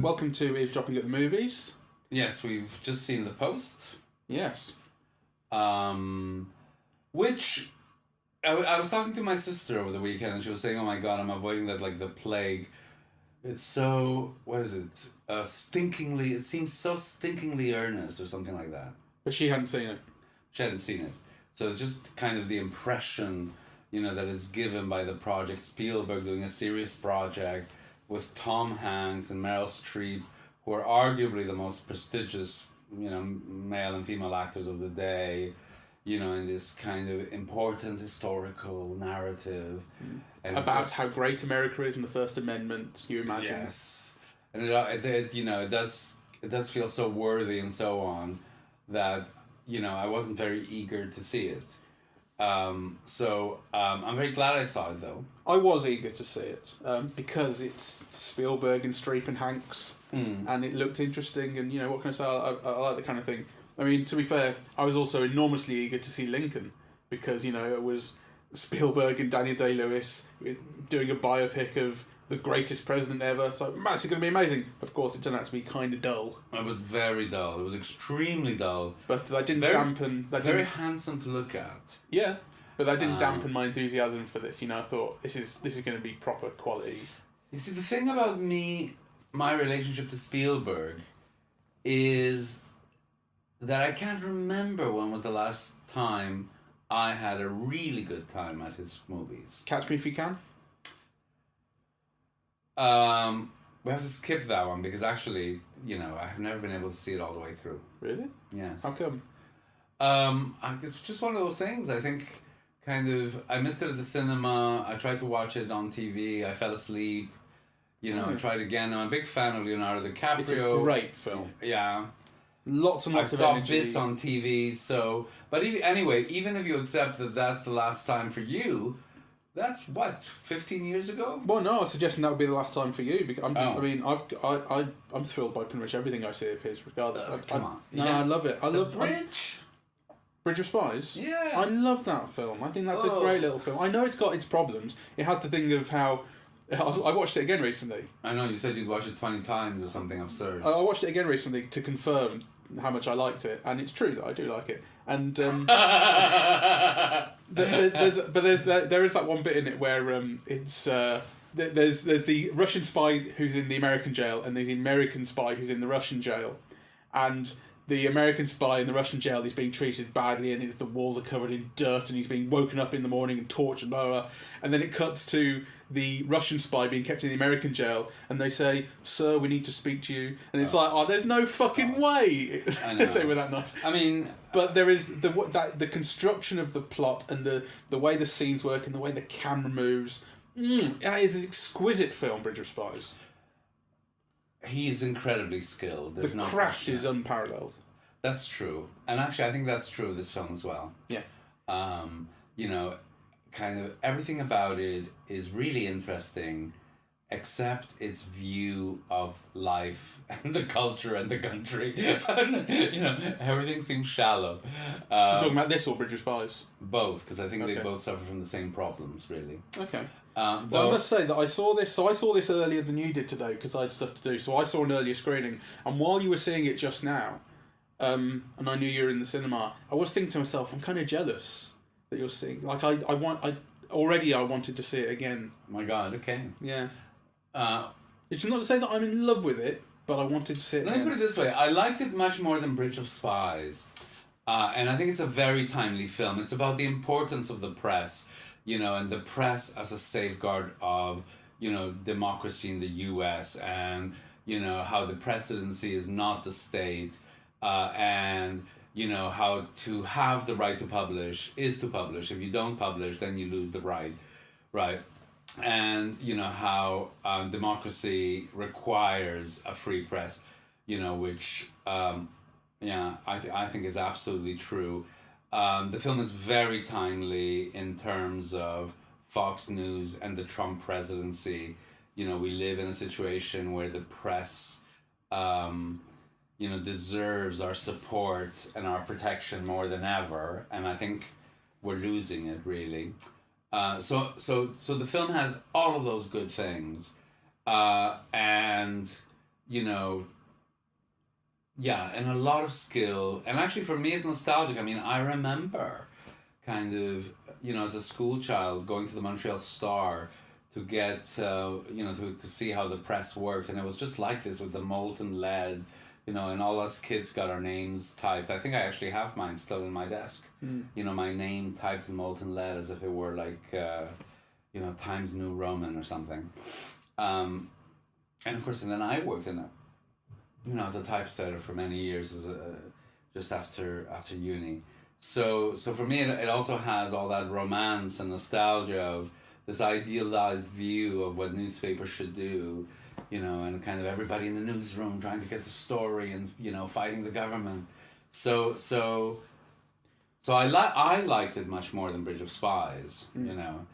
Welcome to Eavesdropping at the Movies. Yes, we've just seen The Post. Yes. Which I was talking to my sister over the weekend, and she was saying, "Oh my God, I'm avoiding that like the plague. It's so stinkingly. It seems so stinkingly earnest, or something like that." But she hadn't seen it. She hadn't seen it, so it's just kind of the impression, that is given by the project. Spielberg doing a serious project with Tom Hanks and Meryl Streep, who are arguably the most prestigious, male and female actors of the day, in this kind of important historical narrative. And about how great America is and the First Amendment, you imagine. Yes. And it does feel so worthy and so on that, I wasn't very eager to see it. So I'm very glad I saw it, though. I was eager to see it because it's Spielberg and Streep and Hanks, and it looked interesting. And what can I say? I like that kind of thing. I mean, to be fair, I was also enormously eager to see Lincoln because it was Spielberg and Daniel Day-Lewis doing a biopic of the greatest president ever. So it's going to be amazing. Of course, it turned out to be kind of dull. It was very dull. It was extremely dull. But that didn't dampen. Very handsome to look at. Yeah, but that didn't dampen my enthusiasm for this. I thought this is going to be proper quality. You see, the thing about my relationship to Spielberg, is that I can't remember when was the last time I had a really good time at his movies. Catch Me If You Can? We have to skip that one because actually, I've never been able to see it all the way through. Really? Yes. How come? It's just one of those things. I think I missed it at the cinema. I tried to watch it on TV. I fell asleep. I tried again. I'm a big fan of Leonardo DiCaprio. It's a great film. Yeah. Lots and lots of energy. I saw bits on TV, so... But even if you accept that that's the last time for you, that's 15 years ago? Well, no, I was suggesting that would be the last time for you. Because I'm thrilled by pretty much everything I see of his, regardless. Come on. I love it. I love Bridge? Bridge of Spies? Yeah. I love that film. I think that's a great little film. I know it's got its problems. It has the thing of how... I watched it again recently. I know, you said you'd watched it 20 times or something absurd. I watched it again recently to confirm how much I liked it, and it's true that I do like it. And there is that one bit in it where it's there's the Russian spy who's in the American jail, and there's the American spy who's in the Russian jail, and the American spy in the Russian jail is being treated badly, and the walls are covered in dirt, and he's being woken up in the morning and tortured, blah, blah, blah. And then it cuts to the Russian spy being kept in the American jail, and they say, "Sir, we need to speak to you." And it's there's no fucking way they were that nice. I mean... But there is the construction of the plot and the way the scenes work and the way the camera moves. That is an exquisite film, Bridge of Spies. He's incrededly skilled. The craft is unparalleled. That's true. And actually, I think that's true of this film as well. Yeah. Kind of everything about it is really interesting, except its view of life and the culture and the country. Everything seems shallow. You're talking about this or Bridge of Spies? Both, because I think they both suffer from the same problems, really. Okay. Well, I must say that I saw this earlier than you did today because I had stuff to do. So I saw an earlier screening, and while you were seeing it just now, and I knew you were in the cinema, I was thinking to myself, I'm kind of jealous that you're seeing. Like I wanted to see it again. My God, okay. Yeah. It's not to say that I'm in love with it, but I wanted to see it Let again. me put it this way. I liked it much more than Bridge of Spies. And I think it's a very timely film. It's about the importance of the press, and the press as a safeguard of, democracy in the U.S. and, how the presidency is not the state, and how to have the right to publish is to publish. If you don't publish, then you lose the right? And, how democracy requires a free press, which, I think is absolutely true. The film is very timely in terms of Fox News and the Trump presidency. We live in a situation where the press... deserves our support and our protection more than ever. And I think we're losing it, really. So the film has all of those good things, and you know, yeah, and a lot of skill. And actually, for me, it's nostalgic. I mean, I remember kind of, you know, as a school child going to the Montreal Star to get, you know, to see how the press worked. And it was just like this with the molten lead, you know, and all us kids got our names typed. I think I actually have mine still in my desk. You know, my name typed in molten lead as if it were like, you know, Times New Roman or something. And of course, and then I worked in it, you know, as a typesetter for many years, just after uni. So for me, it also has all that romance and nostalgia of this idealized view of what newspapers should do, you know, and kind of everybody in the newsroom trying to get the story and, you know, fighting the government. So I liked it much more than Bridge of Spies, you know.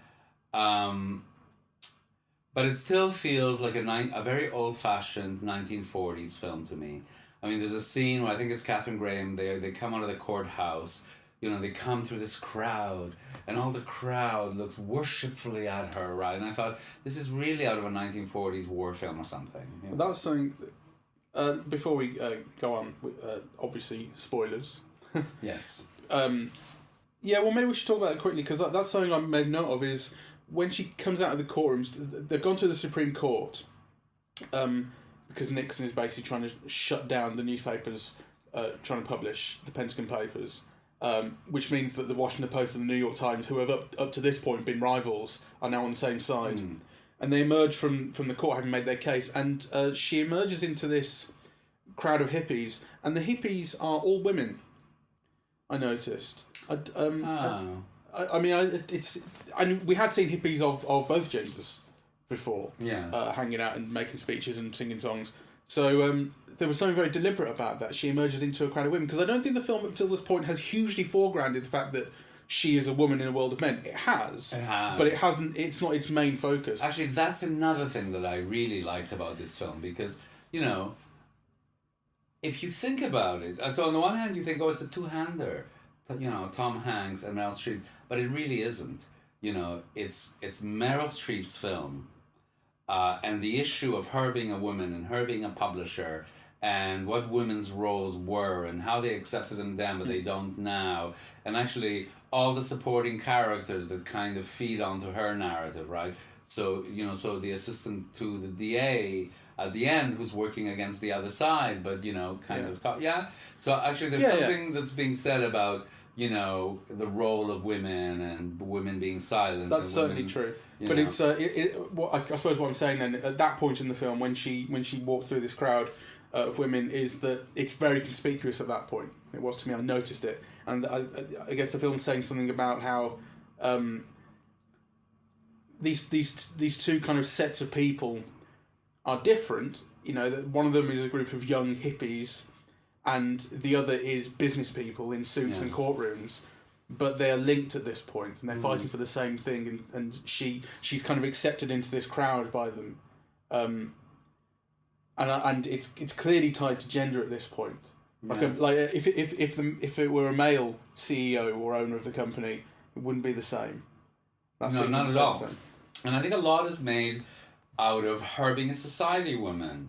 But it still feels like a very old-fashioned 1940s film to me. I mean, there's a scene where I think it's Catherine Graham, they come out of the courthouse, you know, they come through this crowd, and all the crowd looks worshipfully at her, right? And I thought, this is really out of a 1940s war film or something. You know? That was something, before we go on, obviously, spoilers. Yes. Yeah, well, maybe we should talk about it quickly, because that's something I made note of, is when she comes out of the courtrooms, they've gone to the Supreme Court, because Nixon is basically trying to shut down the newspapers trying to publish the Pentagon Papers, which means that the Washington Post and the New York Times, who have up to this point been rivals, are now on the same side. And they emerge from the court having made their case, and she emerges into this crowd of hippies, and the hippies are all women, I noticed. I mean, and we had seen hippies of both genders before, hanging out and making speeches and singing songs. So there was something very deliberate about that. She emerges into a crowd of women, because I don't think the film up till this point has hugely foregrounded the fact that she is a woman in a world of men. It has, but it hasn't. It's not its main focus. Actually, that's another thing that I really liked about this film, because, you know, if you think about it, so on the one hand you think, oh, it's a two-hander, you know, Tom Hanks and Meryl Streep, but it really isn't. You know, it's Meryl Streep's film, and the issue of her being a woman and her being a publisher, and what women's roles were and how they accepted them then but they don't now, and actually all the supporting characters that kind of feed onto her narrative, right? So, you know, so the assistant to the DA at the end who's working against the other side, but, you know, kind of thought, so actually there's something that's being said about, you know, the role of women and women being silent. That's certainly true. But know. It's I suppose what I'm saying then, at that point in the film, when she walked through this crowd of women, is that it's very conspicuous at that point. It was to me. I noticed it, and I guess the film's saying something about how these two kind of sets of people are different. You know, that one of them is a group of young hippies, and the other is business people in suits and courtrooms, but they are linked at this point, and they're fighting for the same thing, and she's kind of accepted into this crowd by them, and it's clearly tied to gender at this point. Like if it were a male CEO or owner of the company, it wouldn't be the same. No, not at all. And I think a lot is made out of her being a society woman.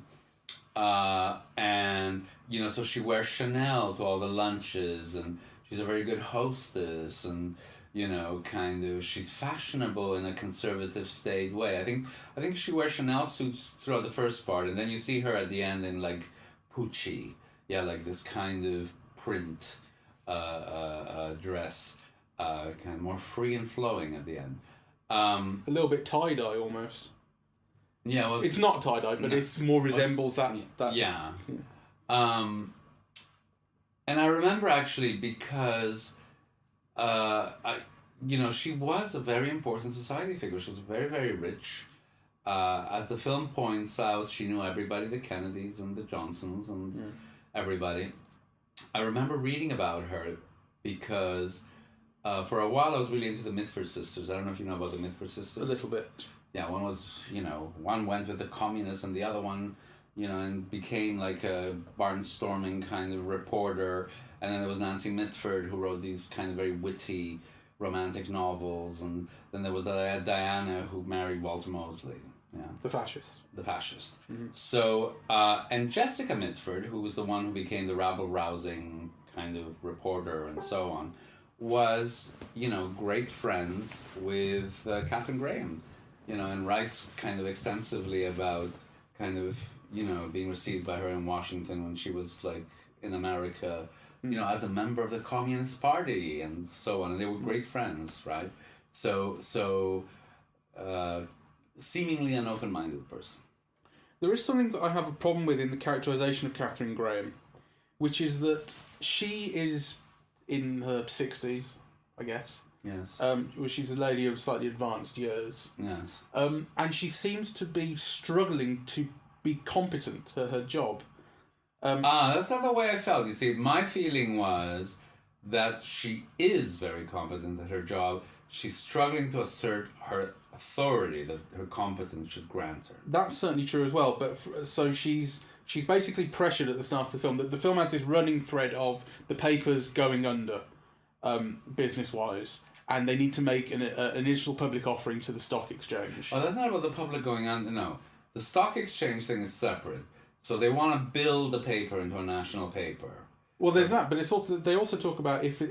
And, you know, so she wears Chanel to all the lunches, and she's a very good hostess, and, you know, kind of, she's fashionable in a conservative, staid way. I think she wears Chanel suits throughout the first part, and then you see her at the end in, like, Pucci. Yeah, like this kind of print dress, kind of more free and flowing at the end. A little bit tie-dye almost. Yeah, well, it's not tie-dye, but it more resembles that. Yeah. And I remember actually because, she was a very important society figure. She was very, very rich. As the film points out, she knew everybody, the Kennedys and the Johnsons and everybody. I remember reading about her because for a while I was really into the Mitford sisters. I don't know if you know about the Mitford sisters. A little bit. Yeah, one went with the communists and the other one, and became like a barnstorming kind of reporter. And then there was Nancy Mitford, who wrote these kind of very witty romantic novels, and then there was Diana who married Walter Mosley. Yeah, The fascist. the fascist. Mm-hmm. So, and Jessica Mitford, who was the one who became the rabble-rousing kind of reporter and so on, was, great friends with Catherine Graham, and writes kind of extensively about kind of, being received by her in Washington when she was like in America, as a member of the Communist Party and so on. And they were great friends, right? So, seemingly an open-minded person. There is something that I have a problem with in the characterization of Catherine Graham, which is that she is in her 60s, I guess. Yes. She's a lady of slightly advanced years. Yes. And she seems to be struggling to be competent at her job. That's not the way I felt. You see, my feeling was that she is very competent at her job. She's struggling to assert her authority that her competence should grant her. That's certainly true as well. But so she's basically pressured at the start of the film. The film has this running thread of the papers going under, business-wise, and they need to make an initial public offering to the stock exchange. Oh, that's not about the public going under. No, the stock exchange thing is separate. So they want to build the paper into a national paper. Well, there's that, but it's also they also talk about if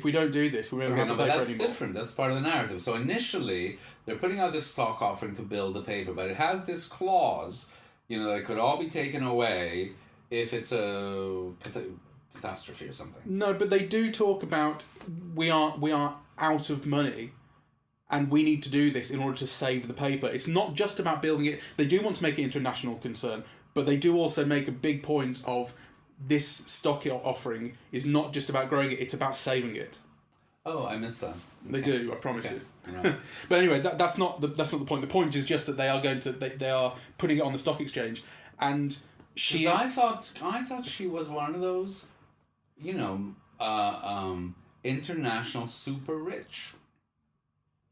we don't do this, we won't have the paper that's anymore. Different. That's part of the narrative. So initially, they're putting out this stock offering to build the paper, but it has this clause, that it could all be taken away if it's a catastrophe or something. No, but they do talk about we are out of money, and we need to do this in order to save the paper. It's not just about building it. They do want to make it into a national concern, but they do also make a big point of this stock offering is not just about growing it; it's about saving it. Oh, I missed that. They do, I promise you. Right. But anyway, that's not the point. The point is just that they are going to they are putting it on the stock exchange, and she. I thought she was one of those, international super rich.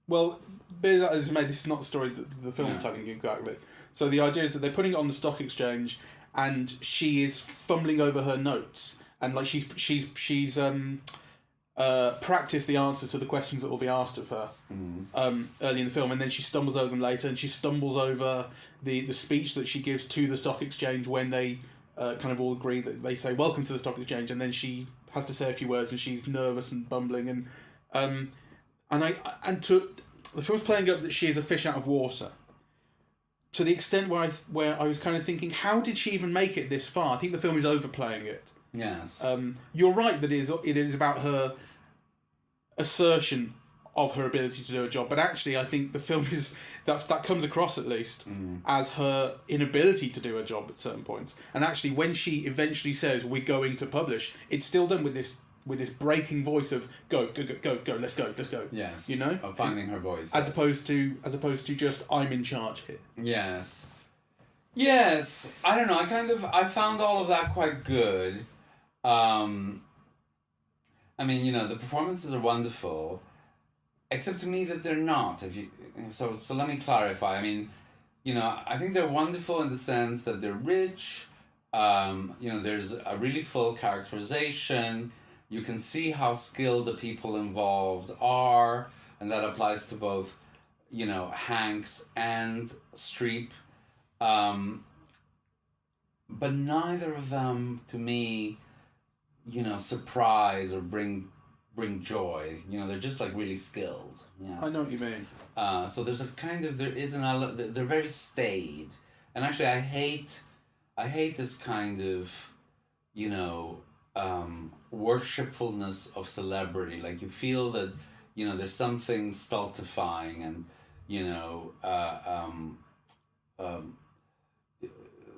Well, be that as it may, this is not the story that the film's telling you exactly. So the idea is that they're putting it on the stock exchange, and she is fumbling over her notes, and like she's practiced the answers to the questions that will be asked of her early in the film, and then she stumbles over them later, and she stumbles over the speech that she gives to the stock exchange when they kind of all agree that they say welcome to the stock exchange, and then she has to say a few words, and she's nervous and bumbling, and the film's playing up that she is a fish out of water. To the extent where I was kind of thinking, how did she even make it this far? I think the film is overplaying it. Yes. You're right that it is about her assertion of her ability to do a job, but actually I think the film is that comes across at least as her inability to do a job at certain points. And actually, when she eventually says we're going to publish, it's still done with this breaking voice of go, let's go. Yes. Of finding her voice. As opposed to just I'm in charge here. Yes. Yes. I don't know. I found all of that quite good. The performances are wonderful, except to me that they're not. So let me clarify. I think they're wonderful in the sense that they're rich. There's a really full characterization. You can see how skilled the people involved are, and that applies to both, Hanks and Streep. But neither of them, to me, surprise or bring joy. This just like really skilled. Yeah. I know what you mean. So there's they're very staid, and actually I hate this kind of, worshipfulness of celebrity. Like you feel that, there's something stultifying and,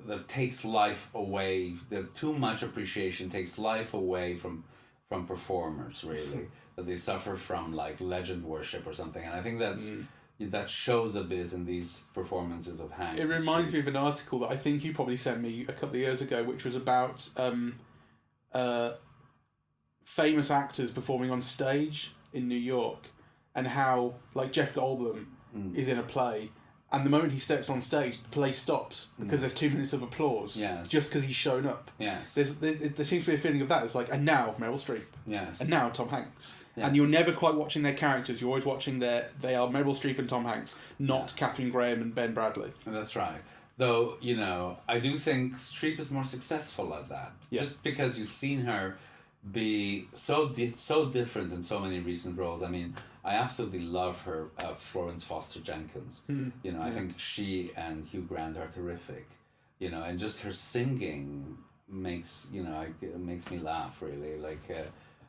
that takes life away. That too much appreciation takes life away from performers, really. That they suffer from like legend worship or something. And I think that shows a bit in these performances of Hanks. It reminds me of an article that I think you probably sent me a couple of years ago, which was about famous actors performing on stage in New York, and how like Jeff Goldblum is in a play, and the moment he steps on stage, the play stops because there's 2 minutes of applause. Yes. Just because he's shown up. Yes. There seems to be a feeling of that. It's like, and now Meryl Streep. Yes. And now Tom Hanks. Yes. And you're never quite watching their characters. You're always watching they are Meryl Streep and Tom Hanks, not Katharine Graham and Ben Bradley. That's right. Though, you know, I do think Streep is more successful at that. Yeah. Just because you've seen her be so different in so many recent roles. I mean, I absolutely love her Florence Foster Jenkins. You know, I think she and Hugh Grant are terrific. You know, and just her singing makes me laugh, really. Like,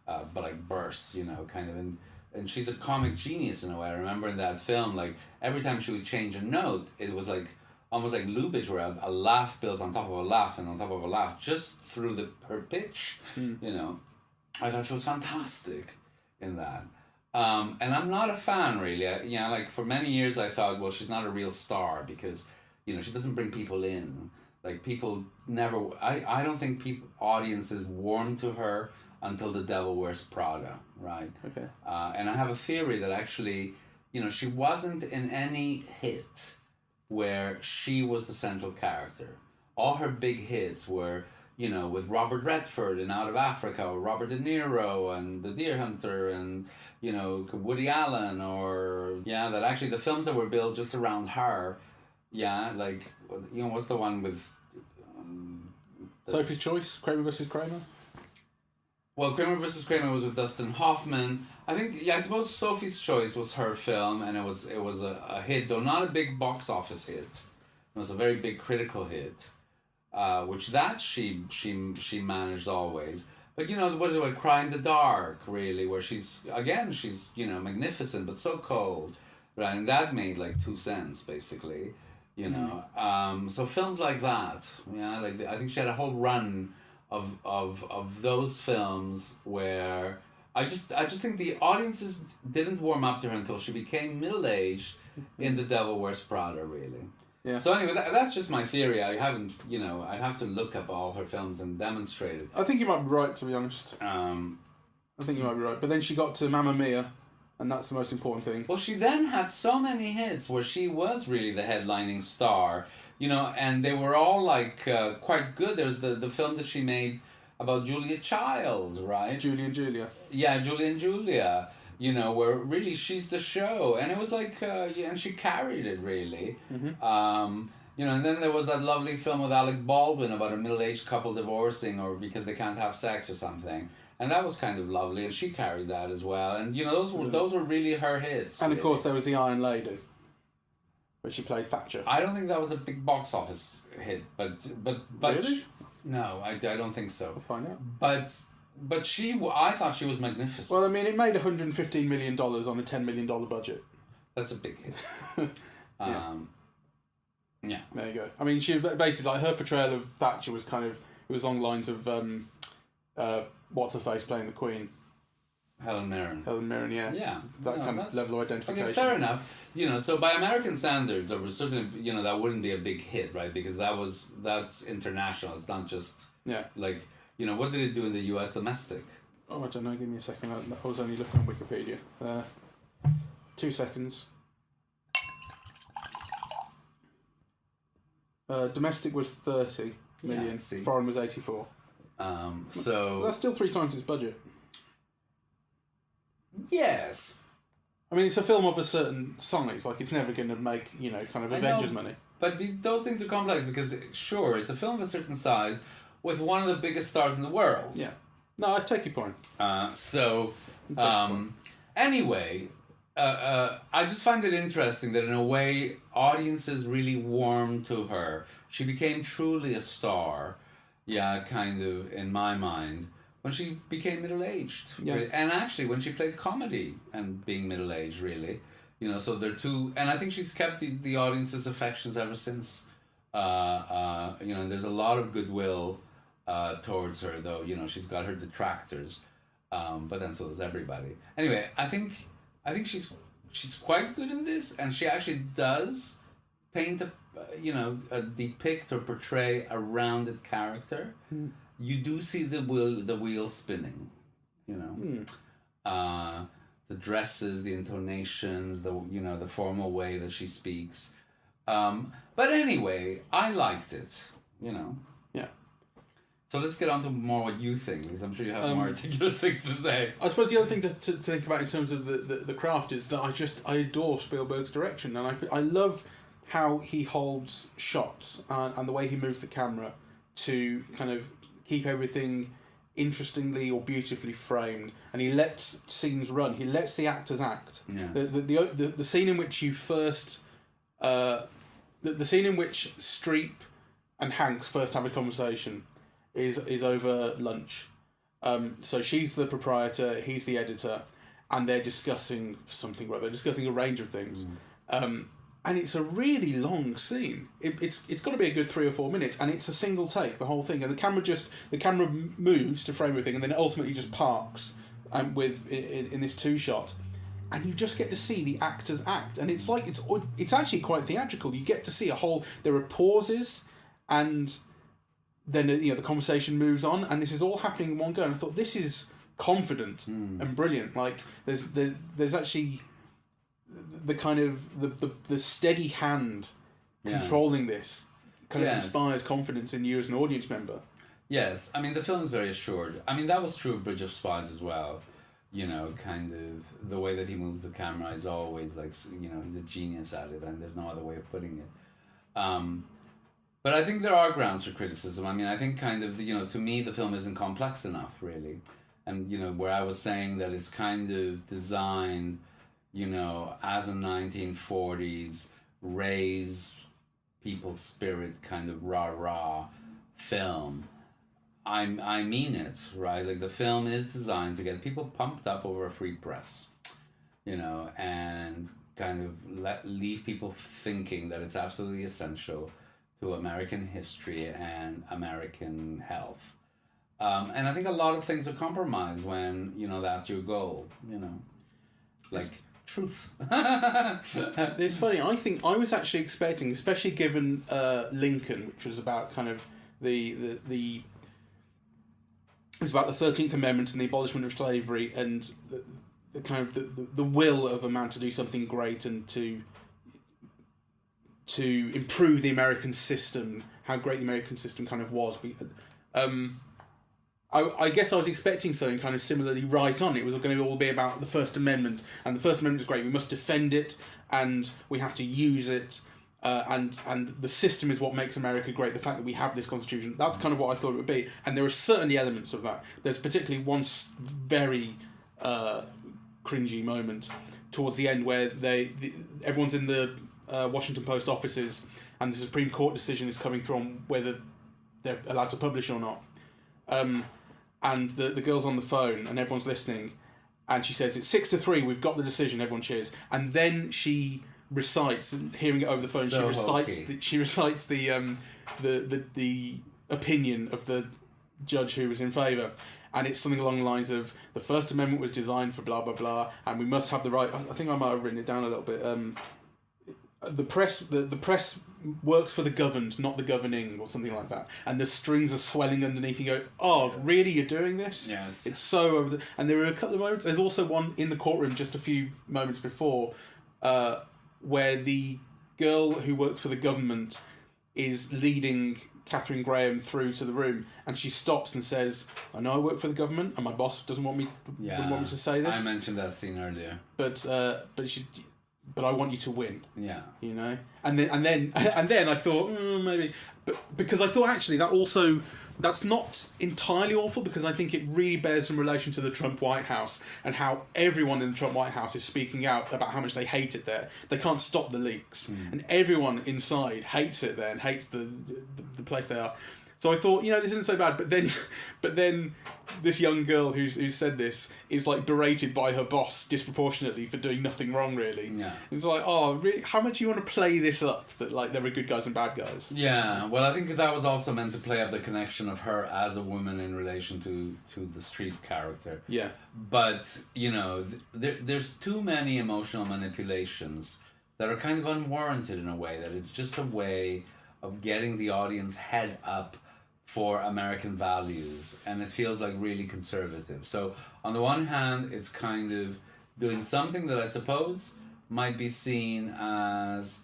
but like bursts, you know, kind of. And she's a comic genius in a way. I remember in that film, like, every time she would change a note, it was like almost like Lubitsch, where a laugh builds on top of a laugh and on top of a laugh just through her pitch. You know, I thought she was fantastic in that. And I'm not a fan, really. Like, for many years I thought, well, she's not a real star because, you know, she doesn't bring people in. Like, people never... I don't think audiences warm to her until The Devil Wears Prada, right? Okay. And I have a theory that actually, you know, she wasn't in any hit where she was the central character. All her big hits were, you know, with Robert Redford in Out of Africa, or Robert De Niro and The Deer Hunter, and, you know, Woody Allen, or, that actually the films that were built just around her, like, you know, what's the one with... Sophie's Choice, Kramer versus Kramer? Well, Kramer vs. Kramer was with Dustin Hoffman. I think, I suppose Sophie's Choice was her film, and it was a hit, though not a big box office hit. It was a very big critical hit, which she managed always. But, you know, was it like Cry in the Dark, really, where she's, you know, magnificent, but so cold, right? And that made like 2 cents, basically, you know. So films like that, like, I think she had a whole run of those films where I just think the audiences didn't warm up to her until she became middle-aged in The Devil Wears Prada, really. Yeah. So anyway, that's just my theory. I haven't, you know, I'd have to look up all her films and demonstrate it. I think you might be right, to be honest. I think you might be right. But then she got to Mamma Mia, and that's the most important thing. Well, she then had so many hits where she was really the headlining star, you know, and they were all, like, quite good. There's the film that she made about Julia Child, right? Julie and Julia. Yeah, Julie and Julia, you know, where really she's the show. And it was like, and she carried it, really. You know, and then there was that lovely film with Alec Baldwin about a middle-aged couple divorcing or because they can't have sex or something. And that was kind of lovely, and she carried that as well. And, you know, those were really her hits. And, really. Of course, there was The Iron Lady, where she played Thatcher. I don't think that was a big box office hit, but Really? No, I don't think so. We'll find out. But I thought she was magnificent. Well, I mean, it made $115 million on a $10 million budget. That's a big hit. Yeah. There you go. I mean, she basically, like, her portrayal of Thatcher was kind of, it was along the lines of what's her face playing the Queen. Helen Mirren, yeah. Yeah. That kind of level of identification. Okay, fair enough. You know, so by American standards, there was certainly, you know, that wouldn't be a big hit, right? Because that's international. It's not just like, you know, what did it do in the U.S. domestic? Oh, I don't know. Give me a second. I was only looking on Wikipedia. 2 seconds. Domestic was 30 million. Foreign was 84. So that's still 3 times its budget. Yes. I mean, it's a film of a certain size. Like, it's never going to make, you know, kind of Avengers money. But those things are complex because, sure, it's a film of a certain size with one of the biggest stars in the world. Yeah. No, I take your point. Anyway, I just find it interesting that in a way, audiences really warmed to her. She became truly a star, kind of, in my mind, when she became middle-aged. Yeah. And actually, when she played comedy and being middle-aged, really. You know, so they're two... And I think she's kept the audience's affections ever since. You know, and there's a lot of goodwill towards her, though. You know, she's got her detractors. But then so does everybody. Anyway, I think she's quite good in this, and she actually does paint depict or portray a rounded character. You do see the wheel spinning, you know. The dresses, the intonations, the formal way that she speaks, But anyway, I liked it, you know. Yeah. So let's get on to more what you think, because I'm sure you have more articulate things to say. I suppose the other thing to think about in terms of the craft is that I adore Spielberg's direction, and I love how he holds shots and the way he moves the camera to kind of keep everything interestingly or beautifully framed, and he lets scenes run. He lets the actors act. Yes. The scene in which you first, the scene in which Streep and Hanks first have a conversation is over lunch. So she's the proprietor, he's the editor, and they're discussing something. Well, they're discussing a range of things. And it's a really long scene. It's got to be a good 3 or 4 minutes, and it's a single take, the whole thing. And the camera moves to frame everything, and then it ultimately just parks in this 2-shot, and you just get to see the actors act, and it's like it's actually quite theatrical. You get to see there are pauses, and then the conversation moves on, and this is all happening in one go. And I thought, this is confident and brilliant. Like there's actually the kind of the steady hand controlling this kind of inspires confidence in you as an audience member. Yes, I mean the film is very assured. I mean that was true of Bridge of Spies as well. You know, kind of the way that he moves the camera is always like, you know, he's a genius at it, and there's no other way of putting it. But I think there are grounds for criticism. I mean, I think kind of, you know, to me the film isn't complex enough really, and you know where I was saying that it's kind of designed, you know, as a 1940s raise people's spirit kind of rah-rah film. I mean it, right? Like the film is designed to get people pumped up over a free press, you know, and kind of leave people thinking that it's absolutely essential to American history and American health. And I think a lot of things are compromised when, you know, that's your goal, you know, like truth. It's funny, I think I was actually expecting, especially given Lincoln, which was about kind of it was about the 13th Amendment and the abolishment of slavery, and the kind of the will of a man to do something great and to improve the American system, how great the American system kind of was. I guess I was expecting something kind of similarly right on. It was going to all be about the First Amendment, and the First Amendment is great. We must defend it, and we have to use it, and the system is what makes America great. The fact that we have this Constitution, that's kind of what I thought it would be. And there are certainly elements of that. There's particularly one very cringy moment towards the end where everyone's in the Washington Post offices, and the Supreme Court decision is coming through on whether they're allowed to publish or not. And the girl's on the phone, and everyone's listening, and she says, "It's 6-3. We've got the decision." Everyone cheers, and then she recites, hearing it over the phone. So she recites the opinion of the judge who was in favour, and it's something along the lines of, "The First Amendment was designed for blah blah blah, and we must have the right." I think I might have written it down a little bit. The press works for the governed, not the governing, or something like that. And the strings are swelling underneath. You go, "Oh, really? You're doing this?" Yes. It's so over the. And there are a couple of moments. There's also one in the courtroom just a few moments before, where the girl who works for the government is leading Catherine Graham through to the room, and she stops and says, "I know I work for the government, and my boss doesn't want me to say this." I mentioned that scene earlier. But I want you to win. Yeah. You know? And then I thought, maybe, but because I thought actually that's not entirely awful, because I think it really bears in relation to the Trump White House and how everyone in the Trump White House is speaking out about how much they hate it there. They can't stop the leaks, and everyone inside hates it there and hates the place they are. So I thought, this isn't so bad. But then this young girl who's said this is like berated by her boss disproportionately for doing nothing wrong, really. Yeah. It's like, oh, really? How much do you want to play this up that like there are good guys and bad guys? Yeah. Well, I think that was also meant to play up the connection of her as a woman in relation to the Streep character. Yeah. But there's too many emotional manipulations that are kind of unwarranted in a way, that it's just a way of getting the audience head up for American values, and it feels like really conservative. So on the one hand, it's kind of doing something that I suppose might be seen as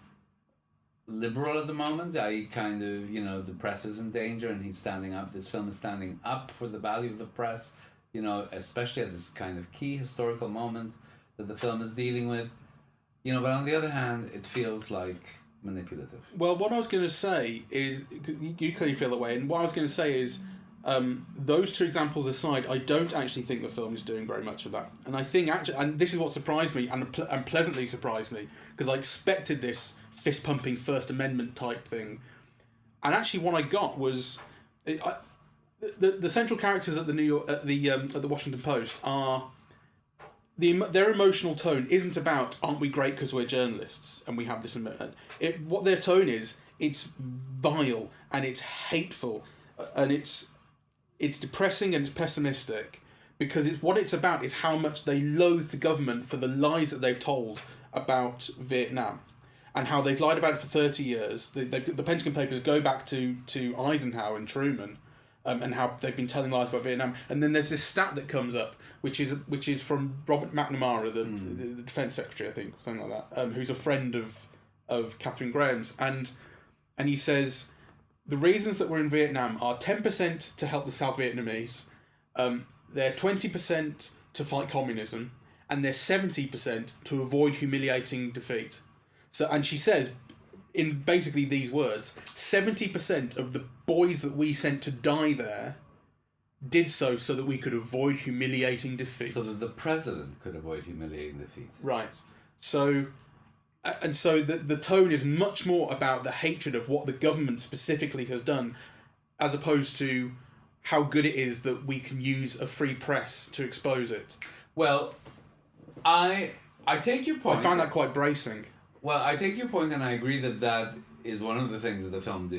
liberal at the moment. I kind of, the press is in danger and he's standing up. This film is standing up for the value of the press, especially at this kind of key historical moment that the film is dealing with. But on the other hand, it feels like manipulative. Well, what I was going to say is, you clearly feel that way, and what I was going to say is, those two examples aside, I don't actually think the film is doing very much of that. And I think actually, and this is what surprised me, and pleasantly surprised me, because I expected this fist-pumping First Amendment type thing, and actually what I got was the central characters at the Washington Post are their emotional tone isn't about aren't we great because we're journalists and we have this what their tone is, it's vile and it's hateful and it's depressing and it's pessimistic, because what it's about is how much they loathe the government for the lies that they've told about Vietnam. And how they've lied about it for 30 years. The Pentagon Papers go back to Eisenhower and Truman, and how they've been telling lies about Vietnam. And then there's this stat that comes up, which is from Robert McNamara, the Defence Secretary, I think, something like that, who's a friend of Katharine Graham's, and he says the reasons that we're in Vietnam are 10% to help the South Vietnamese, they're 20% to fight communism, and they're 70% to avoid humiliating defeat. So, and she says, in basically these words, 70% of the boys that we sent to die there did so that we could avoid humiliating defeat. So that the president could avoid humiliating defeat. Right. So, and so the tone is much more about the hatred of what the government specifically has done, as opposed to how good it is that we can use a free press to expose it. Well, I take your point. I found that quite bracing. Well, I take your point, and I agree that is one of the things that the film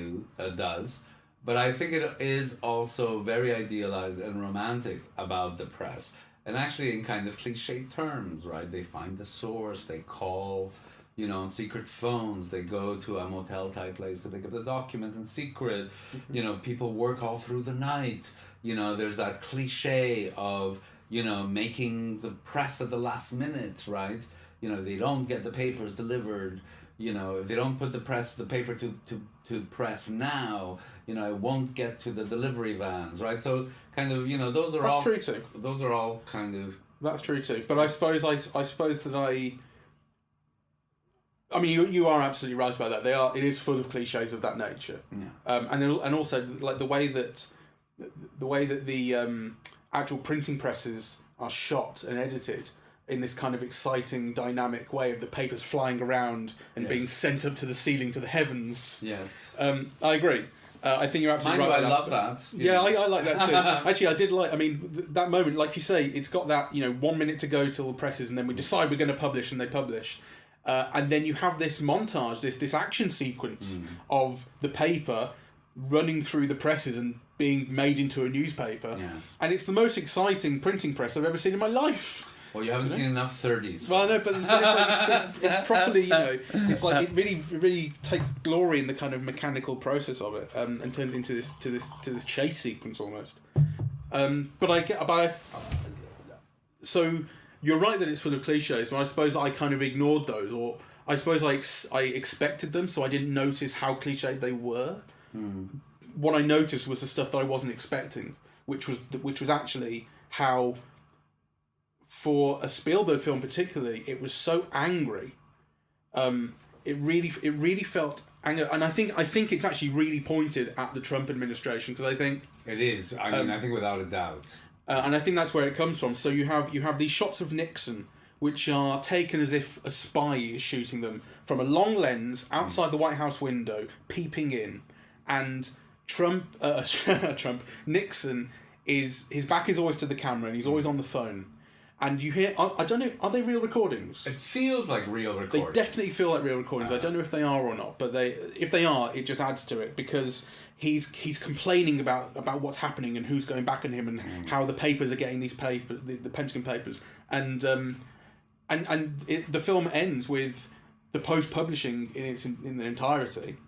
does. But I think it is also very idealized and romantic about the press, and actually in kind of cliche terms, right? They find the source, they call, on secret phones, they go to a motel type place to pick up the documents in secret. People work all through the night. There's that cliche of making the press at the last minute, right? They don't get the papers delivered. If they don't put the paper to press now, it won't get to the delivery vans, right? So kind of, those are all... That's true too. Those are all kind of... That's true too. But I suppose that I mean, you are absolutely right about that. It is full of cliches of that nature. Yeah. And also like the way that the actual printing presses are shot and edited in this kind of exciting, dynamic way of the papers flying around and being sent up to the ceiling, to the heavens. Yes. I agree. I think you're absolutely right. I love that. Yeah, I like that too. Actually, I did like. I mean, that moment, like you say, it's got that 1 minute to go till the presses, and then we decide we're going to publish, and they publish, and then you have this montage, this action sequence of the paper running through the presses and being made into a newspaper. Yes. And it's the most exciting printing press I've ever seen in my life. Well, you haven't seen enough 30s. Well, no, but it's properly, it's like it really takes glory in the kind of mechanical process of it, and turns into this chase sequence almost. So you're right that it's full of cliches, but I suppose I kind of ignored those, or I suppose I expected them, so I didn't notice how cliched they were. What I noticed was the stuff that I wasn't expecting, which was actually how, for a Spielberg film particularly, it was so angry. It really felt anger, and I think it's actually really pointed at the Trump administration, because I think it is. I mean, I think without a doubt. And I think that's where it comes from. So you have these shots of Nixon, which are taken as if a spy is shooting them from a long lens outside the White House window, peeping in, and Nixon his back is always to the camera and he's always on the phone. And you hear, I don't know, are they real recordings? It feels like real recordings. They definitely feel like real recordings. I don't know if they are or not, but if they are, it just adds to it, because he's complaining about what's happening and who's going back on him and how the papers are getting these papers, the Pentagon Papers, and the film ends with the Post publishing in their entirety,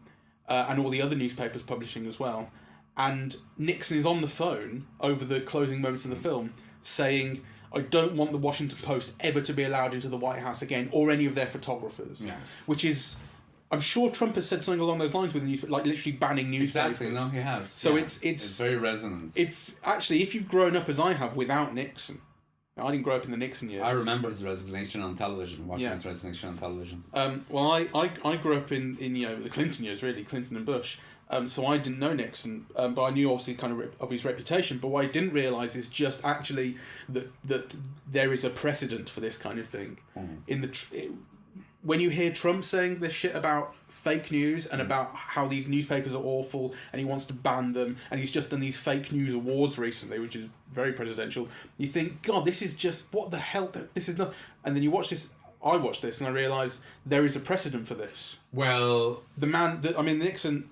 and all the other newspapers publishing as well. And Nixon is on the phone over the closing moments of the film saying, I don't want the Washington Post ever to be allowed into the White House again, or any of their photographers. Yes. Which is, I'm sure Trump has said something along those lines with the news, like literally banning newspapers. Exactly, no, he has. So yes. It's very resonant. If you've grown up as I have without Nixon, I didn't grow up in the Nixon years. I remember his resignation on television, watching his resignation on television. Well, I grew up in the Clinton years, really, Clinton and Bush. So I didn't know Nixon, but I knew obviously kind of his reputation. But what I didn't realise is just actually that there is a precedent for this kind of thing. When you hear Trump saying this shit about fake news and about how these newspapers are awful and he wants to ban them, and he's just done these fake news awards recently, which is very presidential, you think, God, this is just, what the hell, this is not... And then you watch this, I watched this and I realised there is a precedent for this. Well... Nixon...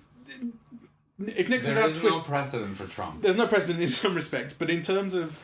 If Nixon there is no precedent for Trump. There's no precedent in some respects, but in terms of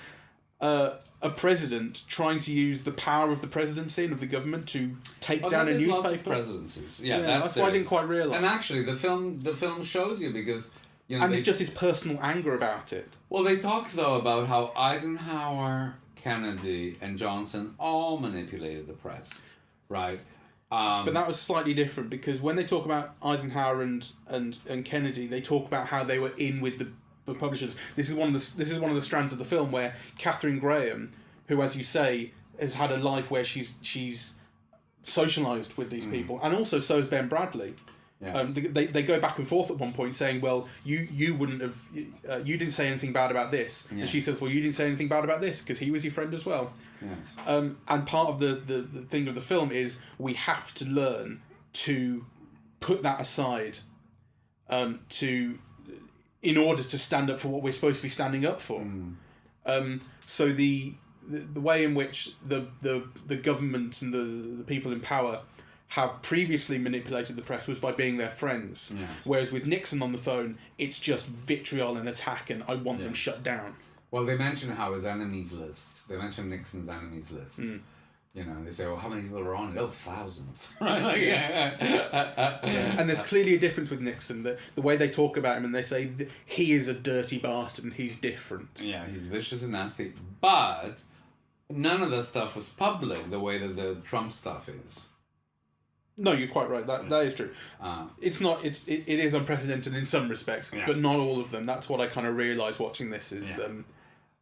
a president trying to use the power of the presidency and of the government to take down a newspaper. Lots of presidencies. Yeah, that's what I didn't quite realise. And actually, the film shows you because and it's just his personal anger about it. Well, they talk though about how Eisenhower, Kennedy, and Johnson all manipulated the press, right? But that was slightly different because when they talk about Eisenhower and Kennedy, they talk about how they were in with the publishers. This is one of the strands of the film where Katharine Graham, who, as you say, has had a life where she's socialised with these people, and also so has Ben Bradley. Yes. They go back and forth at one point saying, well, you wouldn't have, you didn't say anything bad about this. Yeah. And she says, well, you didn't say anything bad about this because he was your friend as well. Yes. And part of the thing of the film is we have to learn to put that aside in order to stand up for what we're supposed to be standing up for. So the way in which the government and the people in power have previously manipulated the press was by being their friends. Yes. Whereas with Nixon on the phone, it's just vitriol and attack and I want them shut down. Well, they mention how his enemies list. They mention Nixon's enemies list. You know, they say, well, how many people are on it? Oh, thousands. Right? Like, And there's clearly a difference with Nixon. The way they talk about him and they say he is a dirty bastard and he's different. Yeah, he's vicious and nasty. But none of the stuff was public the way that the Trump stuff is. No, you're quite right. That is true. It's not. It is unprecedented in some respects, but not all of them. That's what I kind of realised watching this. Is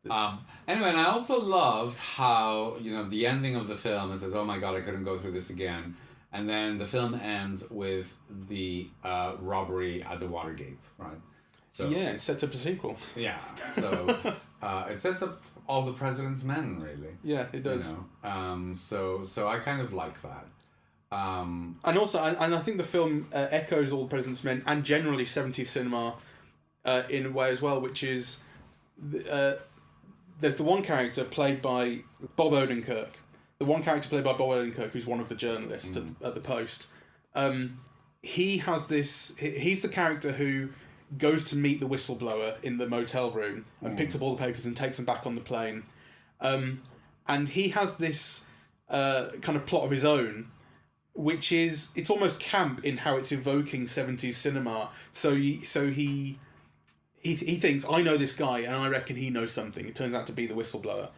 anyway, and I also loved how the ending of the film. It says, "Oh my God, I couldn't go through this again," and then the film ends with the robbery at the Watergate. Right. So it sets up a sequel. Yeah. So it sets up all the president's men, really. Yeah, it does. So I kind of like that. And also, and I think the film echoes All the President's Men and generally 70s cinema in a way as well, which is there's the one character played by Bob Odenkirk. The one character played by Bob Odenkirk, who's one of the journalists at the Post. He has this. He's the character who goes to meet the whistleblower in the motel room and picks up all the papers and takes them back on the plane. And he has this kind of plot of his own, which is, it's almost camp in how it's evoking 70s cinema. So he thinks, I know this guy and I reckon he knows something. It turns out to be the whistleblower.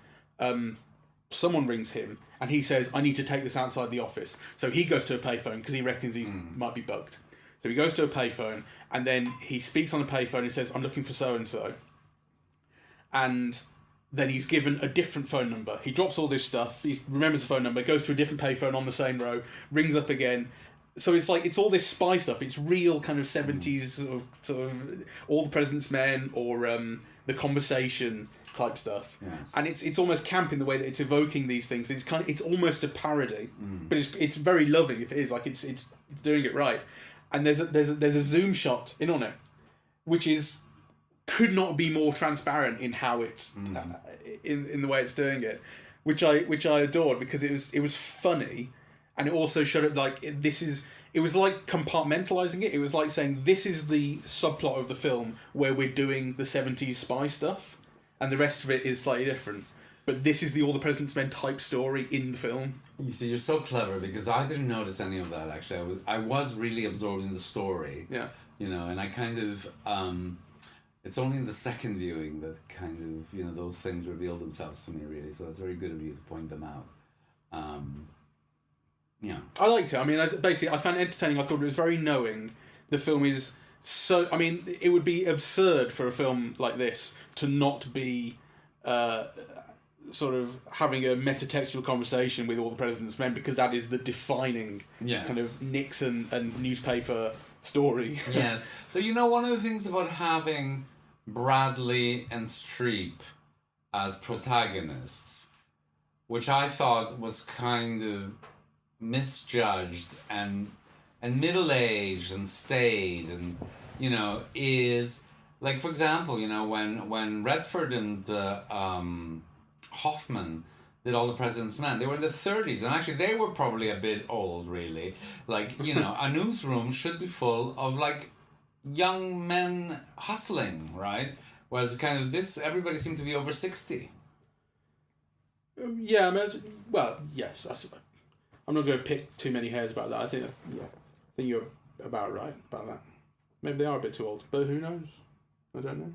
Someone rings him and he says, I need to take this outside the office. So he goes to a payphone because he reckons he might be bugged. So he goes to a payphone and then he speaks on a payphone and says, I'm looking for so-and-so. And then he's given a different phone number. He drops all this stuff. He remembers the phone number, goes to a different payphone on the same row, rings up again. So it's like, it's all this spy stuff. It's real kind of 70s sort of All the President's Men or The Conversation type stuff. Yes. And it's almost camp in the way that it's evoking these things. It's almost a parody, but it's very loving if it is. Like it's doing it right. And there's a zoom shot in on it, which could not be more transparent in how it's in the way it's doing it, which I adored because it was funny, and it also showed it like it was like compartmentalizing it. It was like saying this is the subplot of the film where we're doing the 70s spy stuff, and the rest of it is slightly different. But this is the All the President's Men type story in the film. You see, you're so clever because I didn't notice any of that actually. I was really absorbed in the story. Yeah. And I kind of. It's only in the second viewing that kind of, those things reveal themselves to me, really. So it's very good of you to point them out. Yeah. I liked it. I mean, basically, I found it entertaining. I thought it was very knowing. The film is so... I mean, it would be absurd for a film like this to not be sort of having a metatextual conversation with All the President's Men, because that is the defining kind of Nixon and newspaper story. Yes. So, you know, one of the things about having Bradley and Streep as protagonists, which I thought was kind of misjudged and middle-aged and staid, and, you know, is, like, for example, you know, when Redford and Hoffman did All the President's Men, they were in their 30s, and actually they were probably a bit old, really. Like, you know, a newsroom should be full of, like, young men hustling, right? Whereas kind of this, everybody seemed to be over 60. Yeah, I mean, well, yes, I'm not going to pick too many hairs about that. I think you're about right about that. Maybe they are a bit too old, but who knows? I don't know.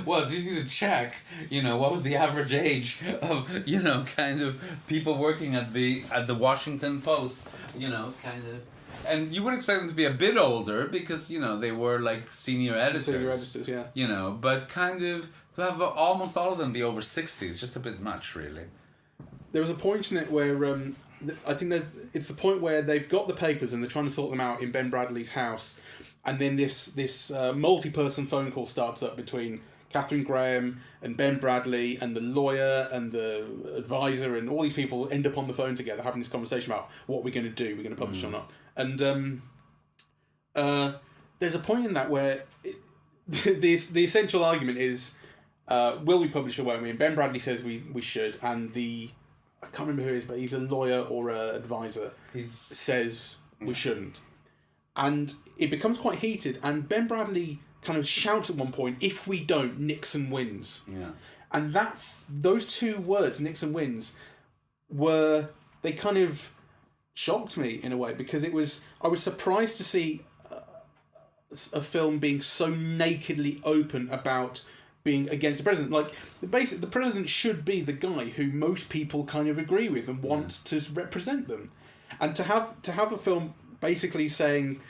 Well, it's easy to check, you know, what was the average age of, you know, kind of people working at the Washington Post, you know, kind of. And you would expect them to be a bit older because, you know, they were like senior editors. Yeah. You know, but kind of to have almost all of them be over 60 is just a bit much, really. There was a point in it where I think that it's the point where they've got the papers and they're trying to sort them out in Ben Bradley's house, and then this multi-person phone call starts up between Catherine Graham and Ben Bradley and the lawyer and the advisor, and all these people end up on the phone together having this conversation about what we're going to do, we're going to publish or not. And there's a point in that where the essential argument is, will we publish or won't we? And Ben Bradley says we should, and I can't remember who he is, but he's a lawyer or an advisor, says we shouldn't. And it becomes quite heated, and Ben Bradley kind of shouts at one point, if we don't, Nixon wins. Yeah. And those two words, Nixon wins, they kind of shocked me in a way, because I was surprised to see a film being so nakedly open about being against the president. Like, basically, the president should be the guy who most people kind of agree with and want to represent them. And to have a film basically saying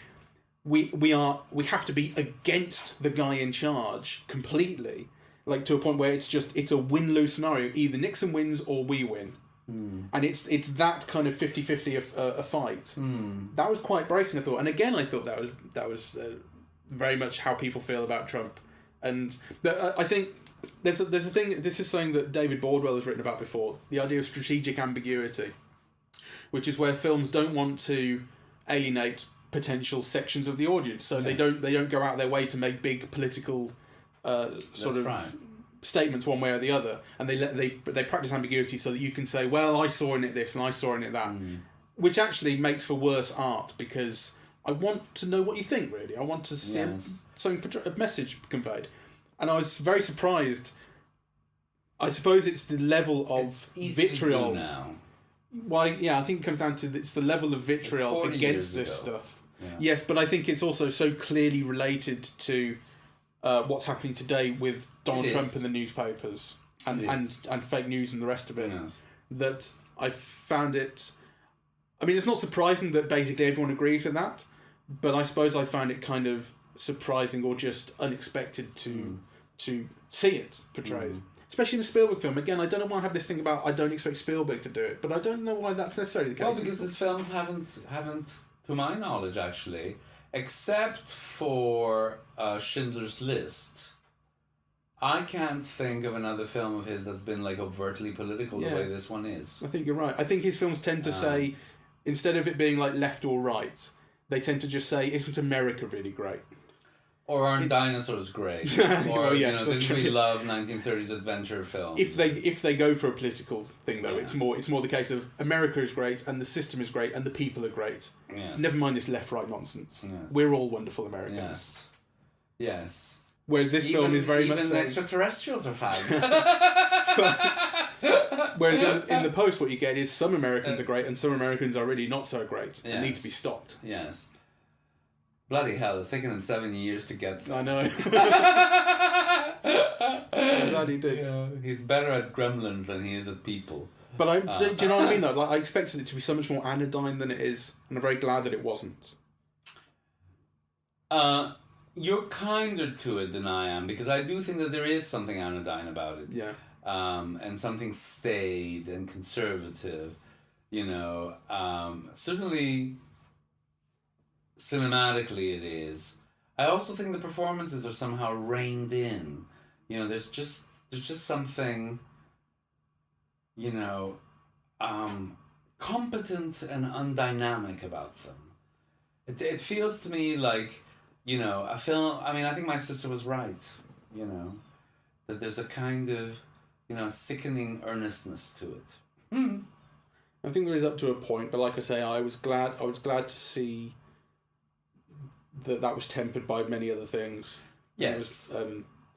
we have to be against the guy in charge completely, like to a point where it's a win-lose scenario. Either Nixon wins or we win. And it's that kind of 50-50 a fight. That was quite bracing, I thought. And again, I thought that was very much how people feel about Trump. And I think there's a thing. This is something that David Bordwell has written about before. The idea of strategic ambiguity, which is where films don't want to alienate potential sections of the audience, so they don't go out their way to make big political statements one way or the other, and they practice ambiguity so that you can say, well, I saw in it this and I saw in it that, which actually makes for worse art, because I want to know what you think, really. I want to see a message conveyed. And I was very surprised. I suppose it's the level of vitriol now. Well, yeah, I think it comes down to it's the level of vitriol against this stuff. Yeah. Yes, but I think it's also so clearly related to what's happening today with Donald Trump and the newspapers and fake news and the rest of it, that I found it... I mean, it's not surprising that basically everyone agrees with that, but I suppose I found it kind of surprising or just unexpected to see it portrayed. Especially in a Spielberg film. Again, I don't know why I have this thing about I don't expect Spielberg to do it, but I don't know why that's necessarily the case. Well, because his films haven't, to my knowledge, actually, except for Schindler's List, I can't think of another film of his that's been like overtly political the way this one is. I think you're right. I think his films tend to say, instead of it being like left or right, they tend to just say, isn't America really great? Or aren't dinosaurs great? Or, didn't we love 1930s adventure films? If they go for a political thing, though, it's more the case of America is great and the system is great and the people are great. Yes. Never mind this left-right nonsense. Yes. We're all wonderful Americans. Yes. Whereas this film is very much... Even extraterrestrials are fine. Whereas in the Post, what you get is some Americans are great and some Americans are really not so great and need to be stopped. Yes. Bloody hell, it's taken him 7 years to get there. I know. I'm glad he did. Yeah, he's better at gremlins than he is at people. But do you know what I mean though? Like, I expected it to be so much more anodyne than it is, and I'm very glad that it wasn't. You're kinder to it than I am, because I do think that there is something anodyne about it. Yeah. And something staid and conservative, certainly cinematically it is. I also think the performances are somehow reined in. There's just something, competent and undynamic about them. It feels to me like, a film. I mean, I think my sister was right, that there's a kind of, sickening earnestness to it. I think there is up to a point, but like I say, I was glad to see that was tempered by many other things. Yes.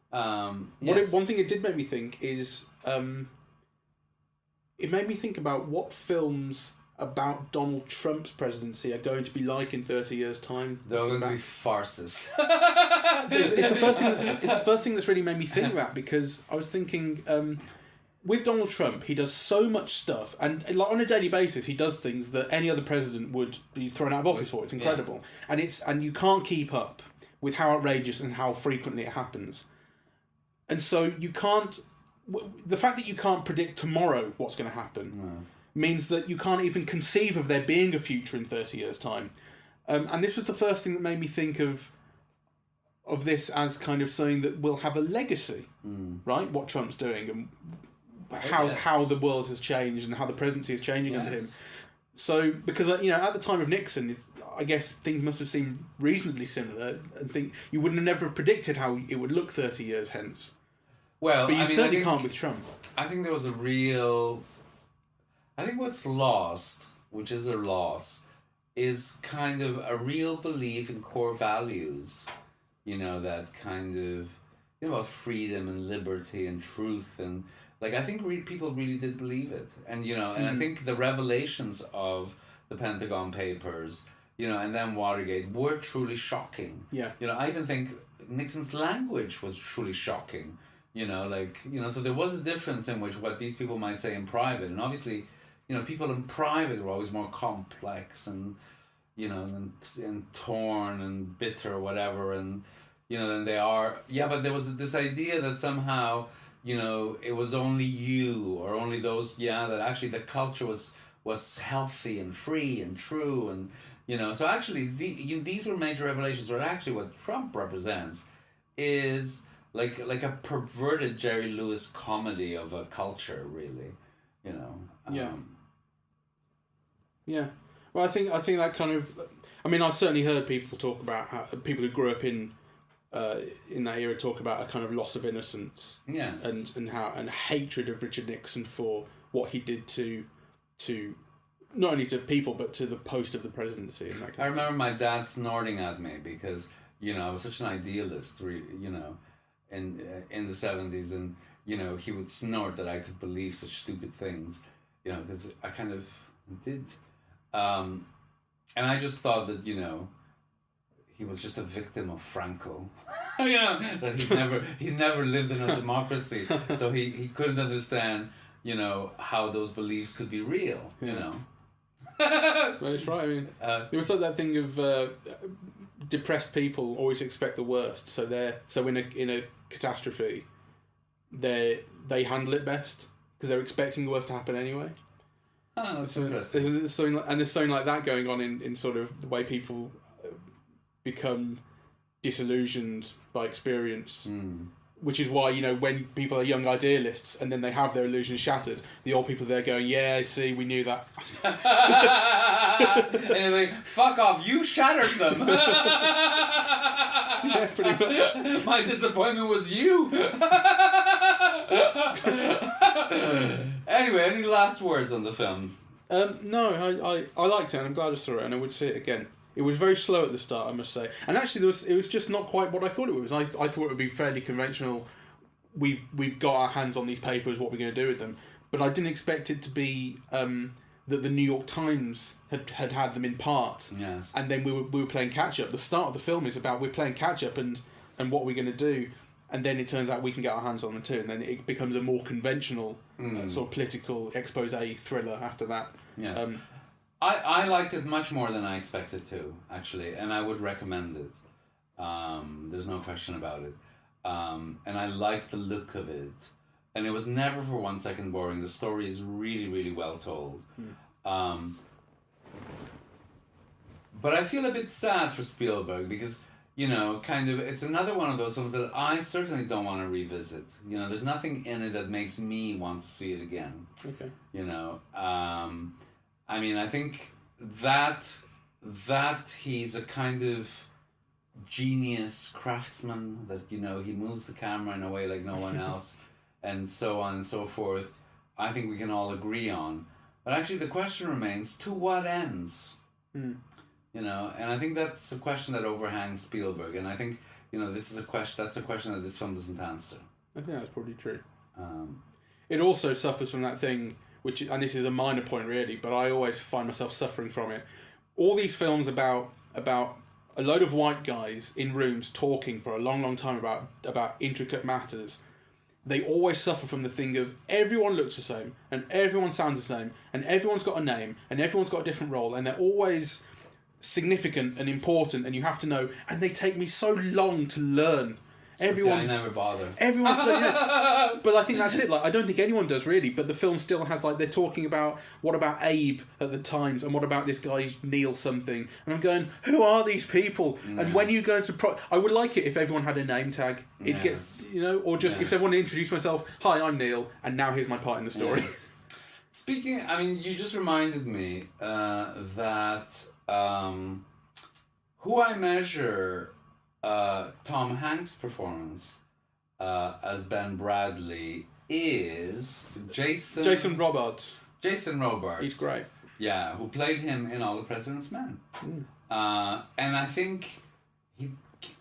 One thing it did make me think is, it made me think about what films about Donald Trump's presidency are going to be like in 30 years' time. They're going to be farces. It's the first thing that's really made me think that, because I was thinking, with Donald Trump, he does so much stuff, and like on a daily basis, he does things that any other president would be thrown out of office for. It's incredible, and you can't keep up with how outrageous and how frequently it happens, and so you can't. The fact that you can't predict tomorrow what's going to happen means that you can't even conceive of there being a future in 30 years' time. And this was the first thing that made me think of this as kind of something that will have a legacy, right? What Trump's doing and how the world has changed and how the presidency is changing under him. So, because at the time of Nixon, I guess things must have seemed reasonably similar, and you wouldn't have never predicted how it would look 30 years hence. Well, but you certainly can't with Trump. I think there was a real... I think what's lost, which is a loss, is kind of a real belief in core values. That kind of... about freedom and liberty and truth. And, I think people really did believe it. And, and I think the revelations of the Pentagon Papers, and then Watergate were truly shocking. Yeah. I even think Nixon's language was truly shocking. So there was a difference in what these people might say in private, and obviously, people in private were always more complex and, and torn and bitter or whatever, and, than they are. Yeah, but there was this idea that somehow, it was only you or only those, that actually the culture was healthy and free and true, and, so actually these were major revelations, where actually what Trump represents is like a perverted Jerry Lewis comedy of a culture, really, Yeah. Well, I think that kind of... I mean, I've certainly heard people talk about how people who grew up in that era talk about a kind of loss of innocence. Yes. And hatred of Richard Nixon for what he did to not only to people but to the post of the presidency. And that kind I remember my dad snorting at me because I was such an idealist, in the 70s, and he would snort that I could believe such stupid things, because I kind of did. And I just thought that, he was just a victim of Franco. That he never lived in a democracy, so he couldn't understand, how those beliefs could be real, Well, that's right. I mean, it was like that thing of depressed people always expect the worst, so in a catastrophe, they handle it best because they're expecting the worst to happen anyway. Oh, that's interesting. There's something like that going on in sort of the way people become disillusioned by experience. Which is why, when people are young idealists and then they have their illusions shattered, the old people there going, yeah, see, we knew that. And they're like, fuck off, you shattered them. Yeah, pretty much. My disappointment was you. Anyway, any last words on the film? No, I liked it and I'm glad I saw it and I would see it again. It was very slow at the start, I must say. And actually, it was just not quite what I thought it was. I thought it would be fairly conventional. We've got our hands on these papers, what we're going to do with them. But I didn't expect it to be that the New York Times had them in part. Yes. And then we were playing catch-up. The start of the film is about we're playing catch-up and what we're going to do. and then it turns out we can get our hands on them too, and then it becomes a more conventional sort of political expose thriller after that. Yes. I liked it much more than I expected to, actually, and I would recommend it. There's no question about it. And I liked the look of it. And it was never for 1 second boring. The story is really, really well told. But I feel a bit sad for Spielberg because, it's another one of those films that I certainly don't want to revisit. There's nothing in it that makes me want to see it again. Okay. I think that he's a kind of genius craftsman, that he moves the camera in a way like no one else, and so on and so forth. I think we can all agree on, but actually the question remains: to what ends? And I think that's a question that overhangs Spielberg, and I think this is a question. That's a question that this film doesn't answer. I think that's probably true. It also suffers from that thing, and this is a minor point really, but I always find myself suffering from it. All these films about a load of white guys in rooms talking for a long, long time about intricate matters, they always suffer from the thing of everyone looks the same, and everyone sounds the same, and everyone's got a name, and everyone's got a different role, and they're always significant and important, and you have to know, and they take me so long to learn. I never bother. Everyone, but I think that's it. Like, I don't think anyone does really. But the film still has, like, they're talking about what about Abe at the Times, and what about this guy Neil something, and I'm going, who are these people? Yeah. And when you go to I would like it if everyone had a name tag. It gets, or just if everyone introduced myself, hi, I'm Neil, and now here's my part in the story. Yes. Speaking, you just reminded me that who I measure. Tom Hanks' performance as Ben Bradley is Jason Robards. Jason Robards. He's great. Yeah, who played him in All the President's Men. And I think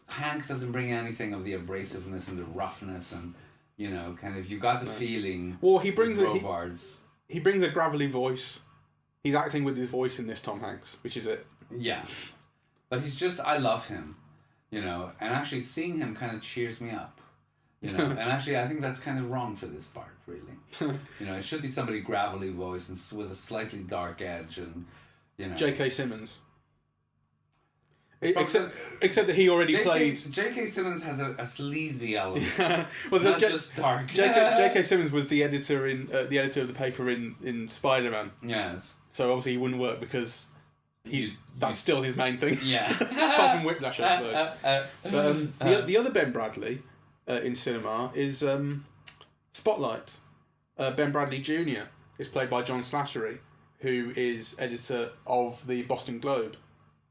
Hanks doesn't bring anything of the abrasiveness and the roughness, and you got the feeling. Well, he brings Robards. He brings a gravelly voice. He's acting with his voice in this, Tom Hanks, which is it. Yeah, but I love him. And actually seeing him kind of cheers me up, and actually I think that's kind of wrong for this part, really. It should be somebody gravelly voice and with a slightly dark edge, and J.K. Simmons. Except that he already played. J.K. Simmons has a sleazy element. Well, not just dark. J.K. Simmons was the editor of the paper in Spider-Man. Yes. So obviously he wouldn't work because that's still his main thing. Yeah. Apart from Whiplash, I suppose. But the other Ben Bradley in cinema is Spotlight. Ben Bradley Jr. is played by John Slattery, who is editor of the Boston Globe.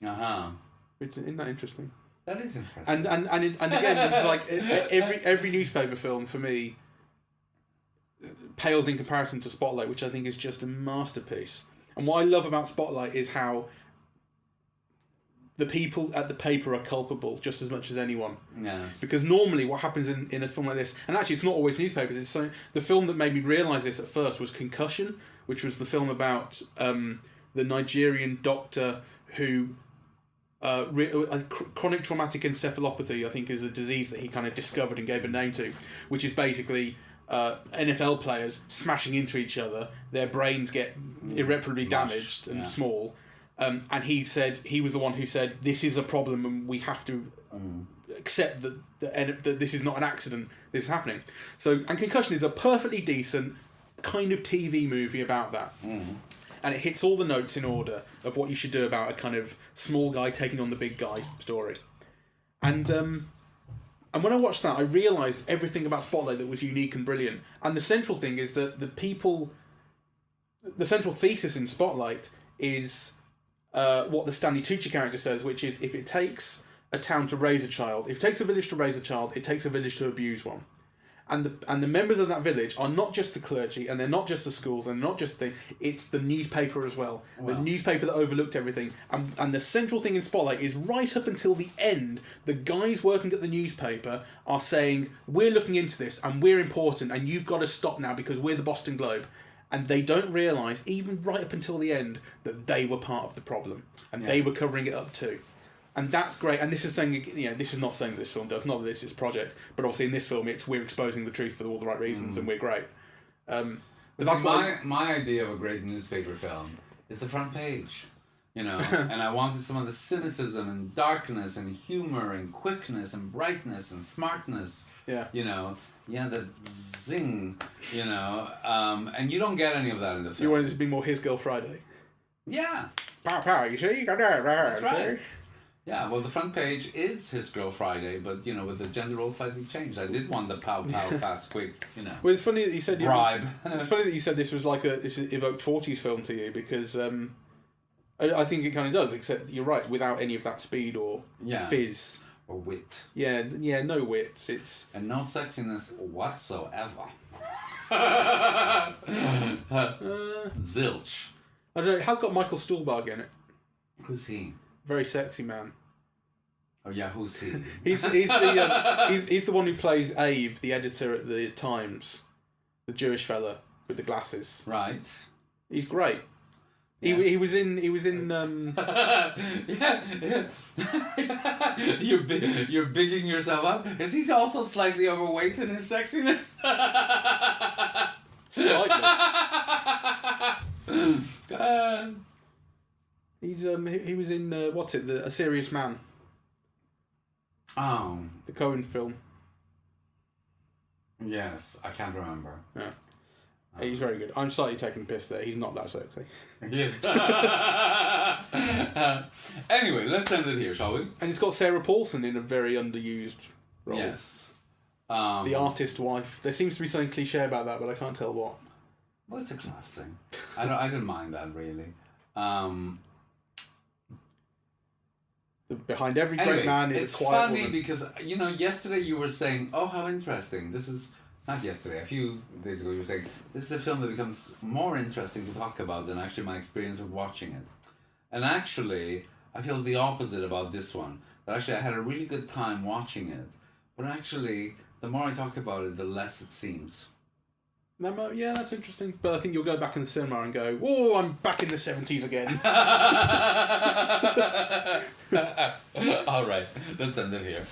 Isn't that interesting? That is interesting. And again, this is like every newspaper film for me pales in comparison to Spotlight, which I think is just a masterpiece. And what I love about Spotlight is how the people at the paper are culpable just as much as anyone. Yes. Because normally what happens in a film like this, and actually it's not always newspapers, the film that made me realise this at first was Concussion, which was the film about the Nigerian doctor who chronic traumatic encephalopathy, I think, is a disease that he kind of discovered and gave a name to, which is basically NFL players smashing into each other, their brains get irreparably damaged and small. And he was the one who said, this is a problem and we have to accept that this is not an accident, this is happening. And Concussion is a perfectly decent kind of TV movie about that. And it hits all the notes in order of what you should do about a kind of small guy taking on the big guy story. And when I watched that, I realised everything about Spotlight that was unique and brilliant. And the central thing is that the central thesis in Spotlight is what the Stanley Tucci character says, which is, if it takes a town to raise a child, if it takes a village to raise a child, it takes a village to abuse one. And the members of that village are not just the clergy, and they're not just the schools, and not just it's the newspaper as well. The newspaper that overlooked everything. And the central thing in Spotlight is right up until the end, the guys working at the newspaper are saying, we're looking into this, and we're important, and you've got to stop now because we're the Boston Globe. And they don't realise, even right up until the end, that they were part of the problem. And they were covering it up too. And that's great. And this is saying, this is not saying that this film does, not that it's its project, but obviously in this film, we're exposing the truth for all the right reasons, and we're great. But that's my idea of a great newspaper film is the front page, and I wanted some of the cynicism and darkness and humor and quickness and brightness and smartness. Yeah. The zing, and you don't get any of that in the film. You wanted it to be more His Girl Friday. Yeah. Pow, pow, you see? That's right. Yeah, well, the front page is His Girl Friday, but, with the gender role slightly changed. I did want the pow, pow, fast, quick, Well, it's funny that you said... bribe. It's funny that you said this was like this evoked 40s film to you, because I think it kind of does, except you're right, without any of that speed or fizz. Or wit. Yeah, no wits. It's... And no sexiness whatsoever. Zilch. I don't know, it has got Michael Stuhlbarg in it. Who's he? Very sexy man. Oh yeah, who's he? he's the one who plays Abe, the editor at the Times, the Jewish fella with the glasses. Right. He's great. Yes. He was in You're bigging yourself up. Is he also slightly overweight in his sexiness? Slightly. He was in A Serious Man. Oh, the Coen film. Yes, I can't remember. Yeah, he's very good. I'm slightly taking the piss there. He's not that sexy. Yes. Anyway, let's end it here, shall we? And it's got Sarah Paulson in a very underused role. Yes. The artist wife. There seems to be something cliche about that, but I can't tell what. Well, it's a class thing. I don't mind that really. Behind every great man is a quiet woman. It's funny because yesterday you were saying, "Oh, how interesting! This is not yesterday. A few days ago, you were saying this is a film that becomes more interesting to talk about than actually my experience of watching it." And actually, I feel the opposite about this one. That actually, I had a really good time watching it, but actually, the more I talk about it, the less it seems. Yeah, that's interesting. But I think you'll go back in the cinema and go, "Whoa, I'm back in the 70s again." All right, let's end it here.